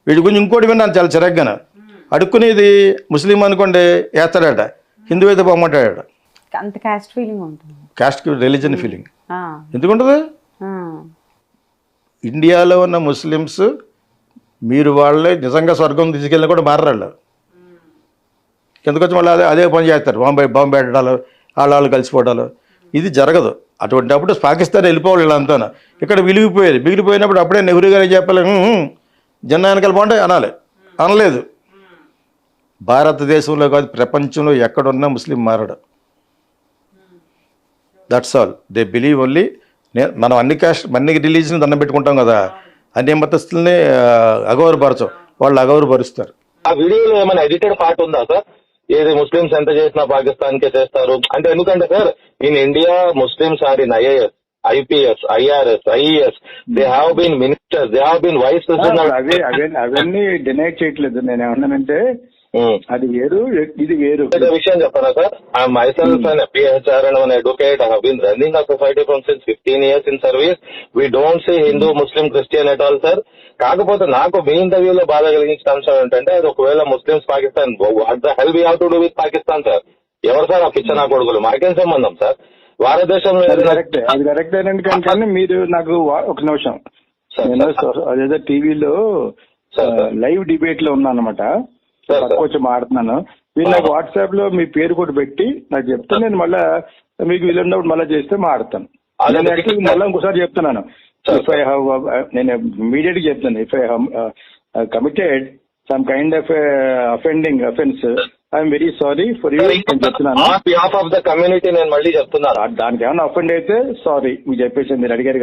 వీడి గురించి ఇంకోటి విన్నాను చాలా చిరగ్గాను. అడుక్కునేది ముస్లిం అనుకోండి వేస్తాడట, హిందూ అయితే పొమ్మంటాడట. అంత క్యాస్ట్ ఫీలింగ్ ఉంటుంది. కాస్ట్ రిలీజన్ ఫీలింగ్ ఆ, ఎందుకుంటుంది? ఆ, ఇండియాలో ఉన్న ముస్లిమ్స్ మీరు వాళ్ళే నిజంగా స్వర్గం తీసుకెళ్ళినా కూడా మారరాళ్ళు. కిందకొచ్చి మళ్ళీ అదే పని చేస్తారు, బాంబు పెట్టడాలు, వాళ్ళు కలిసిపోవడాలు. ఇది జరగదు. అటువంటిప్పుడు పాకిస్తాన్ వెళ్ళిపోవాలి వీళ్ళంతా. ఇక్కడ మిగిలిపోయినప్పుడు అప్పుడే నెహ్రూ గారు చెప్పాలి, జన్నా వెనకాల బాగుంటాయి అనాలి. అనలేదు. భారతదేశంలో కాదు ప్రపంచంలో ఎక్కడున్నా ముస్లిం మారడు. That's all. They believe only. మనం అన్ని రిలీజన్ దండం పెట్టుకుంటాం కదా, అన్ని మతస్థుల్ని అగౌరవపరచం, వాళ్ళు అగౌరవపరుస్తారు. ఆ వీడియోలో ఏమైనా ఎడిటెడ్ పార్ట్ ఉందా సార్? ఏది ముస్లిమ్స్ ఎంత చేసినా పాకిస్తాన్ కే చేస్తారు అంటే? ఎందుకంటే sir in India Muslims are in IAS, IPS, IRS, IES, they have been ministers, they have been vice president. అవన్నీ డినై చేయట్లేదు. నేను ఏమన్నానంటే అది వేరు, ఇది వేరు. విషయం చెప్పనా sir? I myself an PhR and an advocate. I have been running a society from since 15 years in service. We don't say Hindu, Muslim, Christian at all, sir. కాకపోతే నాకు మీ ఇంటర్వ్యూలో బాధ కలిగించిన అంశం ఏంటంటే, అది ఒకవేళ Muslims Pakistan, what the hell we have to do with Pakistan sir? ఎవరు సార్ ఆ పిచ్చనా కొడుకులు? మాకేం సంబంధం సార్? భారతదేశంలో అది కరెక్ట్ అయినండి. కానీ మీరు నాకు ఒక నిమిషం, నేను అదేదో టీవీలో లైవ్ డిబేట్ లో ఉన్నా అనమాట, వచ్చి మాడుతున్నాను. మీరు నాకు వాట్సాప్ లో మీ పేరు కూడా పెట్టి నాకు చెప్తే నేను మళ్ళా మీకు వీలున్నప్పుడు మళ్ళీ చేస్తే మాడతాను. నేను యాక్చువల్లీ మళ్ళీ ఇంకోసారి చెప్తున్నాను, ఇఫ్ ఐ హావ్, నేను ఇమీడియట్ గా చెప్తాను, if I have committed some kind of offending offence, I'm very sorry for you అని చెప్తున్నాను. ఆఫ్ ద కమ్యూనిటీ నేను మళ్ళీ చెప్తున్నాను. దానికి ఏమైనా అఫెండ్ అయితే సారీ మీకు చెప్పేసి మీరు అడిగారు.